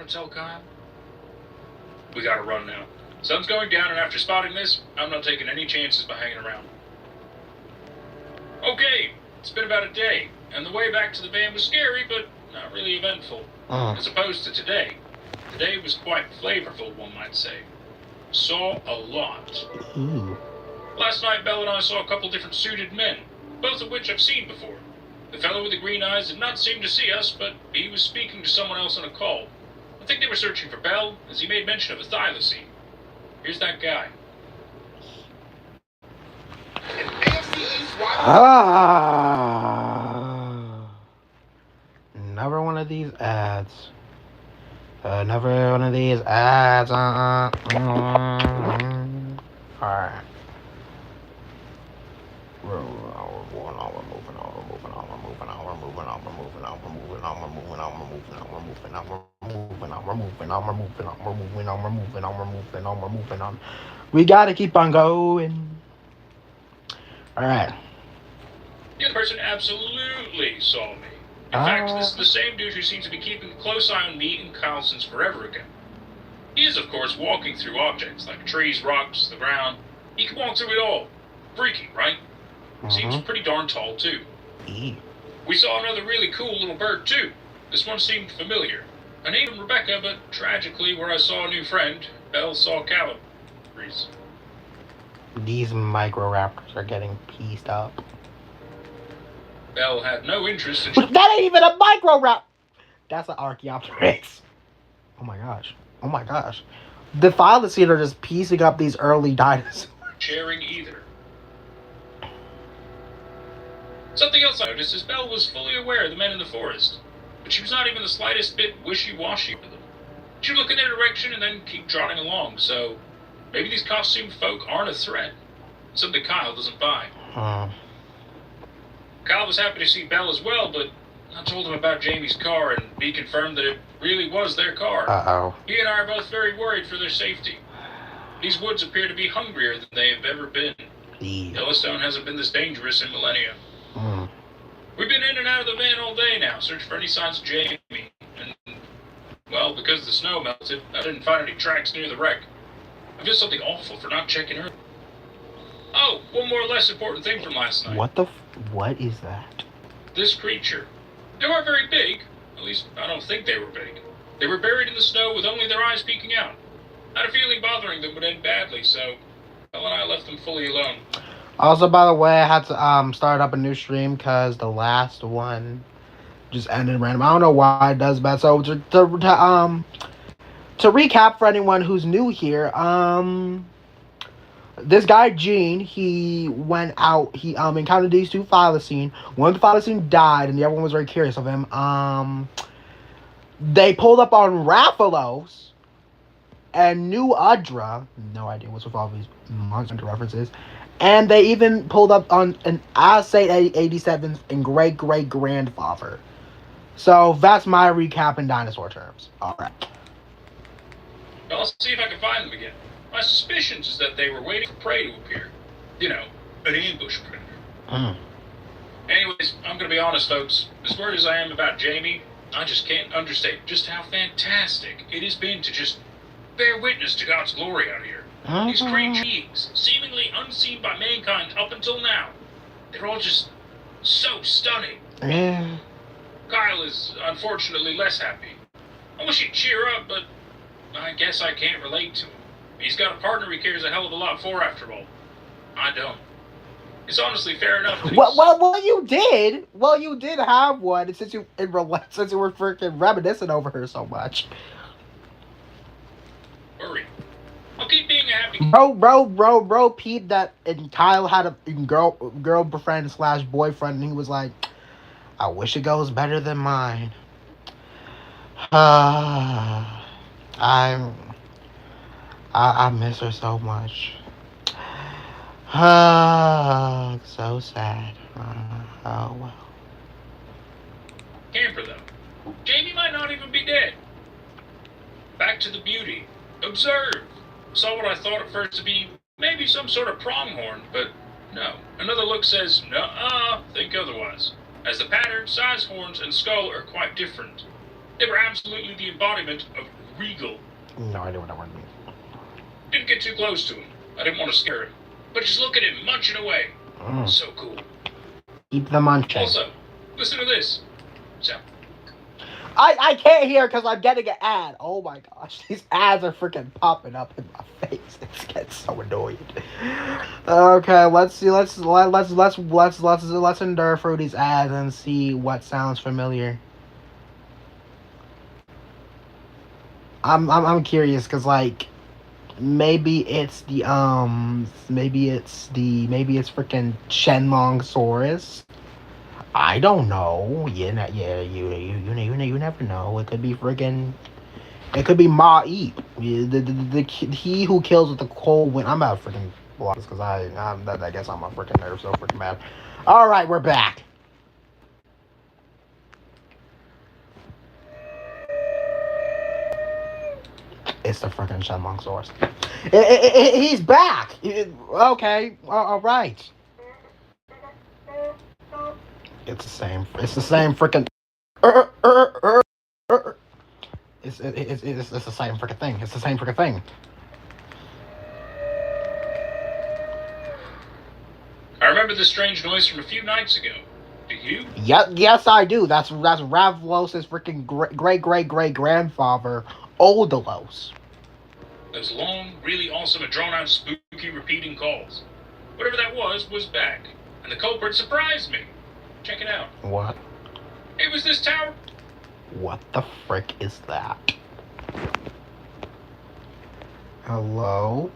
want to tell Kyle? We gotta run now. Sun's going down, and after spotting this, I'm not taking any chances by hanging around. Okay, it's been about a day, and the way back to the van was scary, but not really eventful. As opposed to today. Today was quite flavorful, one might say. Saw a lot. Last night, Belle and I saw a couple different suited men, both of which I've seen before. The fellow with the green eyes did not seem to see us, but he was speaking to someone else on a call. I think they were searching for Belle, as he made mention of a thylacine. Here's that guy. Never one of these ads. Never one of these ads. Alright. We're moving on. We gotta keep on going. Alright. The other person absolutely saw me. In fact, this is the same dude who seems to be keeping a close eye on me and Kyle since forever ago. He is, of course, walking through objects like trees, rocks, the ground. He can walk through it all. Freaky, right? Seems pretty darn tall, too. We saw another really cool little bird, too. This one seemed familiar. I named him Rebecca, but tragically, where I saw a new friend, Belle saw Calabrese. These micro-raptors are getting pieced up. Belle had no interest in... That ain't even a micro-rap! That's an Archaeopteryx. Oh my gosh. The thylacine are just piecing up these early dinosaurs. Sharing either. Something else I noticed is Belle was fully aware of the men in the forest, but she was not even the slightest bit wishy-washy with them. She'd look in their direction and then keep trotting along, so maybe these costumed folk aren't a threat. Something Kyle doesn't buy. Kyle was happy to see Belle as well, but I told him about Jamie's car, and he confirmed that it really was their car. He and I are both very worried for their safety. These woods appear to be hungrier than they have ever been. Yellowstone hasn't been this dangerous in millennia. We've been in and out of the van all day now, searching for any signs of Jamie. And, well, because the snow melted, I didn't find any tracks near the wreck. I feel something awful for not checking her. Oh, one more less important thing from last night. What is that? This creature. They weren't very big. At least, I don't think they were big. They were buried in the snow with only their eyes peeking out. I had a feeling bothering them would end badly, so Belle and I left them fully alone. Also, by the way, I had to start up a new stream because the last one just ended random. I don't know why it does that. So to recap for anyone who's new here, this guy Gene, he went out. He encountered these two thylacine. One of the thylacine died, and the other one was very curious of him. They pulled up on Rathalos and New Udra. No idea what's with all these monster references. And they even pulled up on an Aztec 87 and great-great-grandfather. So that's my recap in dinosaur terms. Alright. I'll see if I can find them again. My suspicions is that they were waiting for prey to appear. You know, an ambush predator. Anyways, I'm gonna be honest, folks. As worried as I am about Jamie, I just can't understate just how fantastic it has been to just bear witness to God's glory out here. These great beings, seemingly unseen by mankind up until now, they're all just so stunning. Kyle is unfortunately less happy. I wish he'd cheer up, but I guess I can't relate to him. He's got a partner he cares a hell of a lot for, after all. I don't. It's honestly fair enough that well, you did. Well, you did have one since you were freaking reminiscing over her so much. Worry. I'll keep being a happy... Bro, peep that, and Kyle had a girlfriend / boyfriend, and he was like, I wish it goes better than mine. I miss her so much. So sad. Oh well. Camper though. Jamie might not even be dead. Back to the beauty. Observe. Saw what I thought at first to be maybe some sort of pronghorn, but no. Another look says, nuh-uh, think otherwise. As the pattern, size, horns, and skull are quite different. They were absolutely the embodiment of regal. No idea what that word means. Didn't get too close to him. I didn't want to scare him. But just look at him munching away. So cool. Keep the munching. Also, listen to this. So. I can't hear because I'm getting an ad. Oh my gosh, these ads are freaking popping up in my face. It's getting so annoying. Okay, let's see. Let's endure through these ads and see what sounds familiar. I'm curious because like maybe it's freaking Shenlongsaurus. I don't know. You never know. It could be friggin'. It could be Ma Eep. He who kills with the cold wind. I'm about to freaking block this because I guess I'm a freaking nerd, so freaking mad. All right, we're back. It's the freaking Shenlongsaurus. He's back. Okay. All right. It's the same freaking. It's the same freaking thing. It's the same freaking thing. I remember this strange noise from a few nights ago. Do you? Yes, I do. That's Ravlos' freaking great grandfather, Oldelos. Those long, really awesome and drawn-out, spooky repeating calls. Whatever that was back, and the culprit surprised me. Check it out. What? It was this tower. What the frick is that? Hello?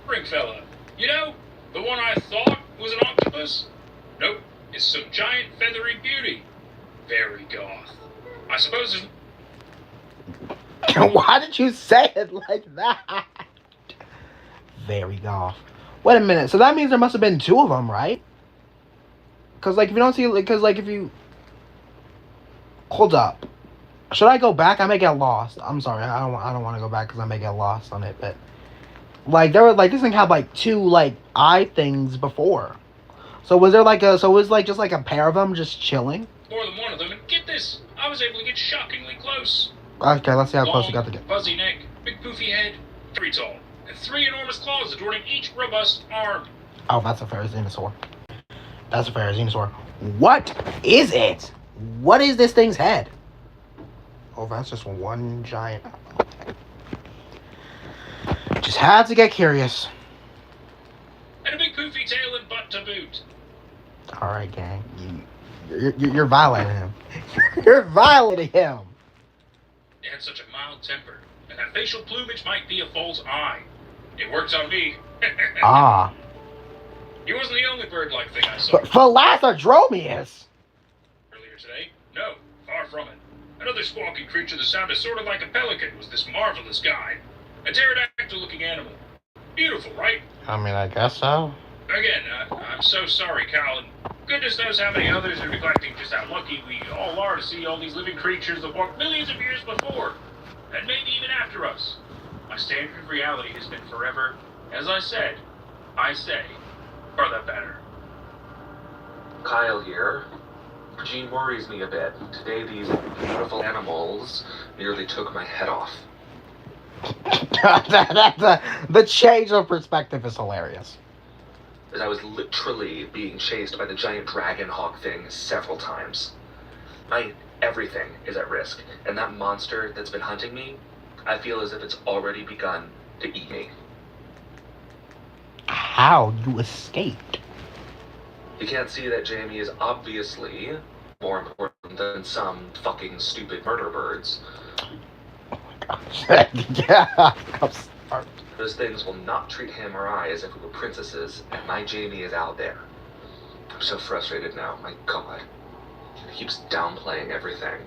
Spring fella. You know, the one I thought was an octopus? Nope, it's some giant feathery beauty. Very goth. I suppose there's... Why did you say it like that? Very goth. Wait a minute, so that means there must have been two of them, right? Because, like, if you don't see... Because, like, if you... Hold up. Should I go back? I may get lost. I'm sorry, I don't want to go back because I may get lost on it, but... Like, there were, like, this thing had, like, two, like, eye things before. So was there, like, a... So it was, like, just, like, a pair of them just chilling? More than one of them, and get this! I was able to get shockingly close. Okay, let's see how Long, close we got to get. Fuzzy neck, big poofy head, very tall, and 3 enormous claws adorning each robust arm. Oh, that's a Pharazenosaur. That's a Pharazenosaur. What is it? What is this thing's head? Oh, that's just one giant... Just had to get curious. And a big poofy tail and butt to boot. Alright, gang. You're violating him. You're violating him. It had such a mild temper, and that facial plumage might be a false eye. It works on me. Ah. He wasn't the only bird-like thing I saw. Philathodromius! Earlier today? No, far from it. Another squawking creature that sounded sort of like a pelican was this marvelous guy. A pterodactyl-looking animal. Beautiful, right? I mean, I guess so. Again, I'm so sorry, Cal, and goodness knows how many others are neglecting just how lucky we all are to see all these living creatures that walked millions of years before, and maybe even after us. My standard of reality has been forever, as I said, I say, for the better. Kyle here. Gene worries me a bit. Today these beautiful animals nearly took my head off. The change of perspective is hilarious. As I was literally being chased by the giant dragon hawk thing several times. Everything is at risk, and that monster that's been hunting me, I feel as if it's already begun to eat me. How you escaped? You can't see that Jamie is obviously more important than some fucking stupid murder birds. Oh my gosh. Yeah, I'm sorry. Those things will not treat him or I as if we were princesses, and my Jamie is out there. I'm so frustrated now, my god. He keeps downplaying everything.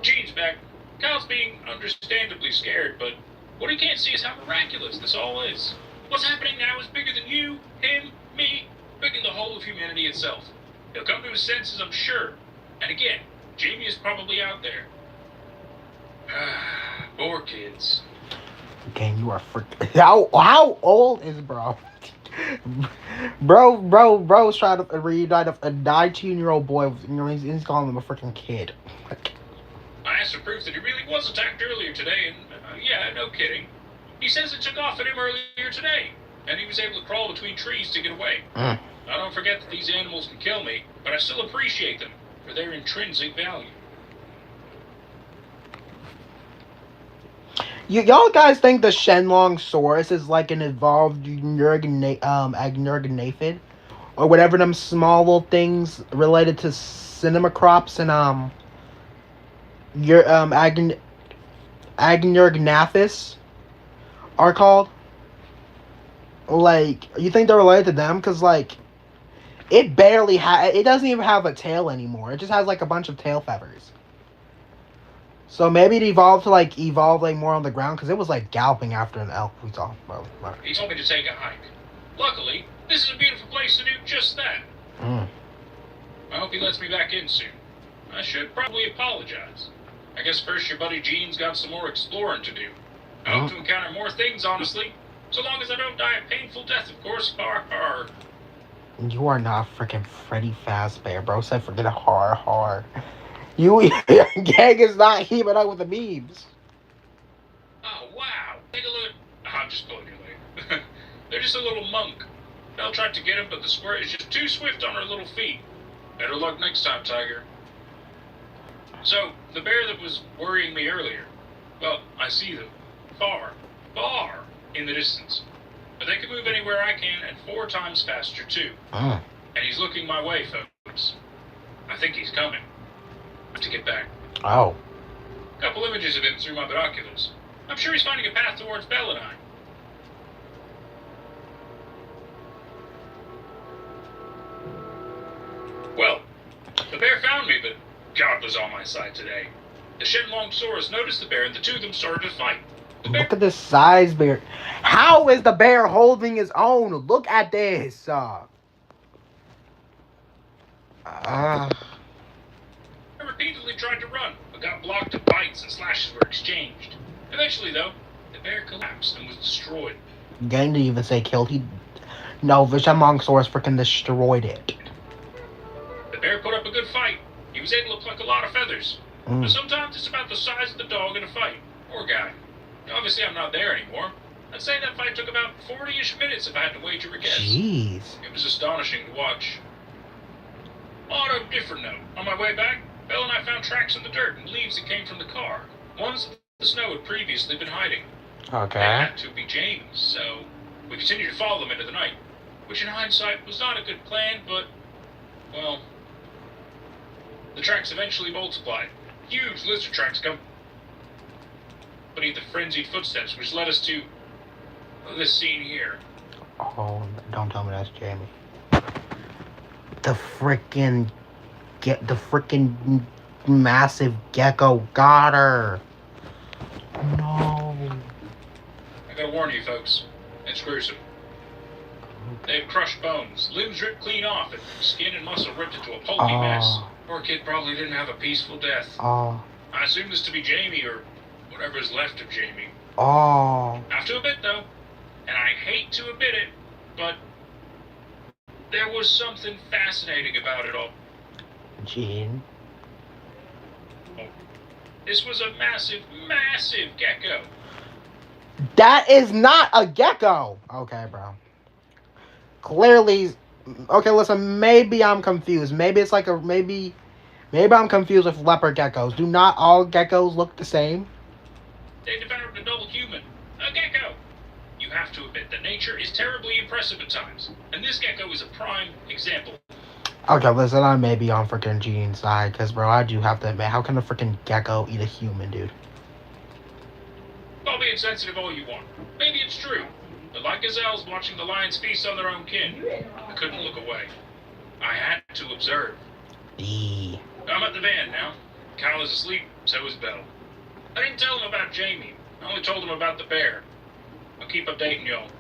Gene's back. Kyle's being understandably scared, but what he can't see is how miraculous this all is. What's happening now is bigger than you, him, me, bigger than the whole of humanity itself. He'll come to his senses, I'm sure. And again, Jamie is probably out there. Poor kids. Gang, you are freaking... How old is bro? Bro's trying to reunite a 19-year-old boy. He's calling him a freaking kid. I asked for proof that he really was attacked earlier today, and yeah, no kidding. He says it took off at him earlier today, and he was able to crawl between trees to get away. I don't forget that these animals can kill me, but I still appreciate them for their intrinsic value. Y'all guys think the Shenlong-saurus is like an evolved Agnergnathid? Or whatever them small little things related to cinema crops and Agnergnathus are called? Like, you think they're related to them? Because, like, it doesn't even have a tail anymore. It just has, like, a bunch of tail feathers. So maybe it evolved more on the ground, because it was, like, galloping after an elk we saw. He told me to take a hike. Luckily, this is a beautiful place to do just that. I hope he lets me back in soon. I should probably apologize. I guess first your buddy Gene's got some more exploring to do. I hope to encounter more things, honestly. So long as I don't die a painful death, of course. Har har. You are not freaking Freddy Fazbear, bro. Said forget har. Your gang is not keeping up with the memes. Oh, wow. Take a look. I'm just pulling your leg. They're just a little monk. Belle tried to get him, but the squirt is just too swift on her little feet. Better luck next time, Tiger. So, the bear that was worrying me earlier, well, I see them. Far in the distance. But they can move anywhere I can and 4 times faster, too. And he's looking my way, folks. I think he's coming. I have to get back. A couple images of him through my binoculars. I'm sure he's finding a path towards Belle and I. Well, the bear found me, but God was on my side today. The Shenlong-saurus noticed the bear, and the two of them started to fight. Look at this size bear. How is the bear holding his own? Look at this. I repeatedly tried to run, but got blocked and bites and slashes were exchanged. Eventually, though, the bear collapsed and was destroyed. Gang didn't even say killed. No, the Shenlong-saurus freaking destroyed it. The bear put up a good fight. He was able to pluck a lot of feathers. But sometimes it's about the size of the dog in a fight. Poor guy. Obviously, I'm not there anymore. I'd say that fight took about 40-ish minutes if I had to wager a guess. Jeez. It was astonishing to watch. On a different note, on my way back, Belle and I found tracks in the dirt and leaves that came from the car. Ones that the snow had previously been hiding. Okay. They had to be Jamie's, so we continued to follow them into the night. Which in hindsight was not a good plan, but, well, the tracks eventually multiplied. Huge lizard tracks come beneath the frenzied footsteps, which led us to this scene here. Oh, don't tell me that's Jamie. The freaking massive gecko got her. No. I gotta warn you, folks. It's gruesome. They've crushed bones, limbs ripped clean off, and skin and muscle ripped into a pulpy mess. Poor kid probably didn't have a peaceful death. I assume this to be Jamie, or whatever is left of Jamie. Have to admit, though, and I hate to admit it, but there was something fascinating about it all. Gene? This was a massive, massive gecko. That is not a gecko! Okay, bro. Clearly... Okay, listen, maybe I'm confused. Maybe it's like maybe I'm confused with leopard geckos. Do not all geckos look the same? They devoured a double human. A gecko! You have to admit that nature is terribly impressive at times, and this gecko is a prime example. Okay, listen, I may be on freaking Gene's side, because, bro, I do have to admit, how can a freaking gecko eat a human, dude? Call me insensitive all you want. Maybe it's true. But like gazelles watching the lions feast on their own kin, I couldn't look away. I had to observe. I'm at the van now. Kyle is asleep, so is Belle. I didn't tell him about Jamie. I only told him about the bear. I'll keep updating y'all.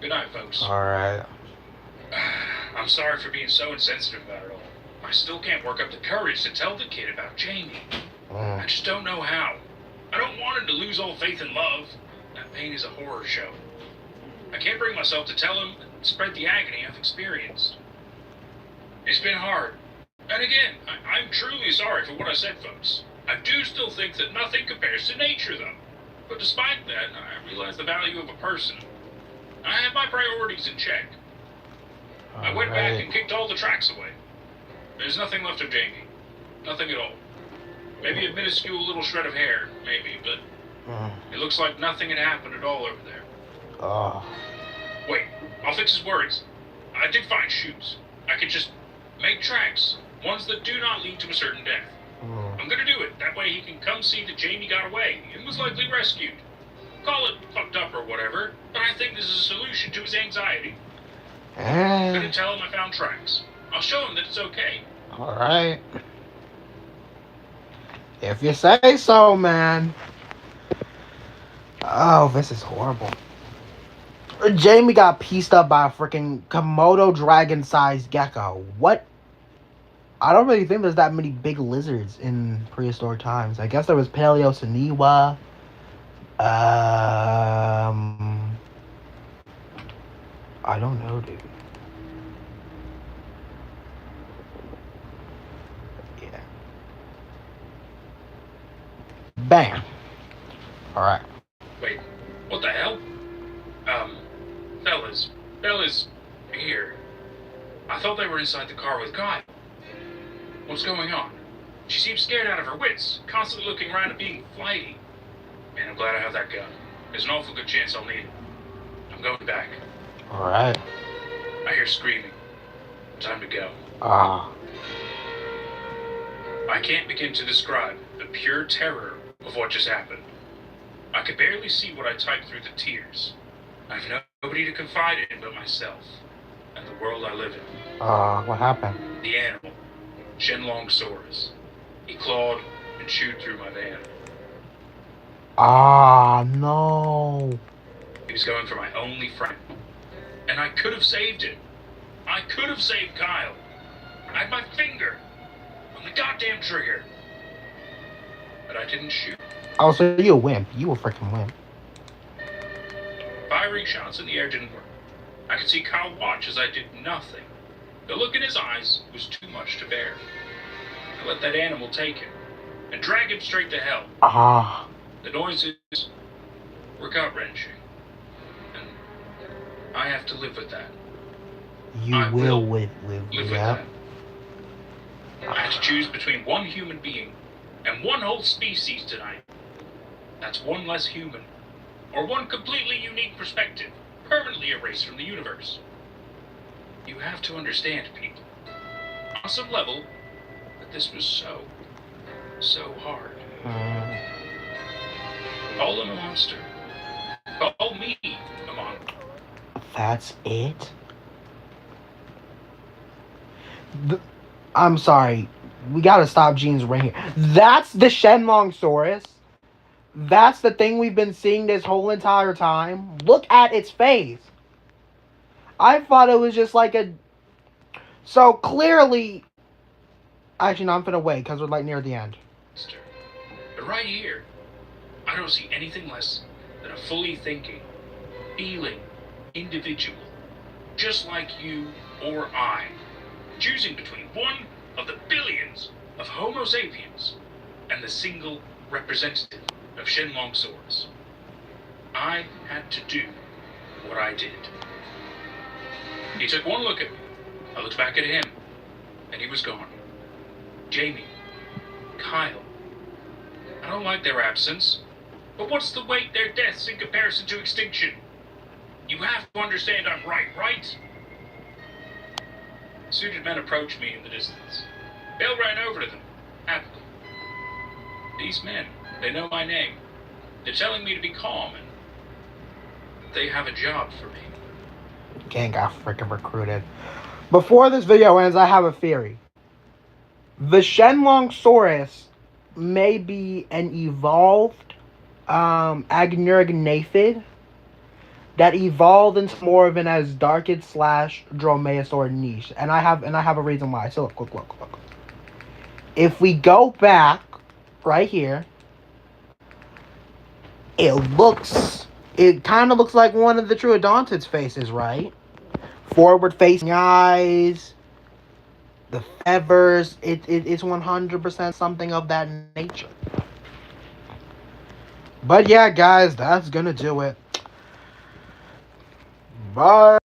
Good night, folks. Alright. I'm sorry for being so insensitive about it all. I still can't work up the courage to tell the kid about Jamie. I just don't know how. I don't want him to lose all faith in love. That pain is a horror show. I can't bring myself to tell him, spread the agony I've experienced. It's been hard. And again, I'm truly sorry for what I said, folks. I do still think that nothing compares to nature, though. But despite that, I realize the value of a person. I have my priorities in check. I went back and kicked all the tracks away. There's nothing left of Jamie. Nothing at all. Maybe a minuscule little shred of hair, maybe, but it looks like nothing had happened at all over there. Wait, I'll fix his worries. I did find shoes. I could just make tracks, ones that do not lead to a certain death. I'm gonna do it. That way he can come see that Jamie got away and was likely rescued. Call it fucked up or whatever, but I think this is a solution to his anxiety. I'm gonna tell him I found tracks. I'll show him that it's okay. Alright. If you say so, man. Oh, this is horrible. Jamie got pieced up by a freaking Komodo dragon-sized gecko. What? I don't really think there's that many big lizards in prehistoric times. I guess there was Paleosiniwa. I don't know, dude. Yeah. Bam. Alright. Wait, what the hell? Fellas, here. I thought they were inside the car with Kyle. What's going on? She seems scared out of her wits, constantly looking around and being flighty. Man, I'm glad I have that gun. There's an awful good chance I'll need it. I'm going back. Alright. I hear screaming. Time to go. Ah. I can't begin to describe the pure terror of what just happened. I could barely see what I typed through the tears. I've nobody to confide in but myself, and the world I live in. What happened? The animal, Shenlong Saurus. He clawed and chewed through my van. No. He was going for my only friend. And I could have saved him. I could have saved Kyle. I had my finger on the goddamn trigger. But I didn't shoot. Oh, so you a wimp. You a freaking wimp. Firing shots in the air didn't work. I could see Kyle watch as I did nothing. The look in his eyes was too much to bear. I let that animal take him and drag him straight to hell. The noises were gut-wrenching. And I have to live with that. You will live with that. that. I had to choose between one human being and one whole species tonight. That's one less human, or one completely unique perspective, permanently erased from the universe. You have to understand, people, on some level, that this was so hard. Call him a monster. Call me a monster. That's it? I'm sorry. We gotta stop Gene's right here. That's the Shenlong Saurus? That's the thing we've been seeing this whole entire time? Look at its face. I thought it was just like a... So clearly... Actually, no, I'm finna wait because we're like near the end. But right here, I don't see anything less than a fully thinking, feeling individual, just like you or I, choosing between one of the billions of Homo sapiens and the single representative of Shenlong Saurus. I had to do what I did. He took one look at me. I looked back at him, and he was gone. Jamie, Kyle. I don't like their absence, but what's the weight their deaths in comparison to extinction? You have to understand I'm right? Suited men approached me in the distance. Bill ran over to them, happily. These men, they know my name. They're telling me to be calm, and they have a job for me. Gang got freaking recruited. Before this video ends, I have a theory. The Shenlong Saurus may be an evolved Agnerignathid that evolved into more of an Asdarchid / Dromaeosaur niche. And I have a reason why. So look. If we go back right here, it kind of looks like one of the Troodontid's faces, right? forward-facing eyes, the feathers. It's 100% something of that nature. But yeah, guys, that's gonna do it. Bye.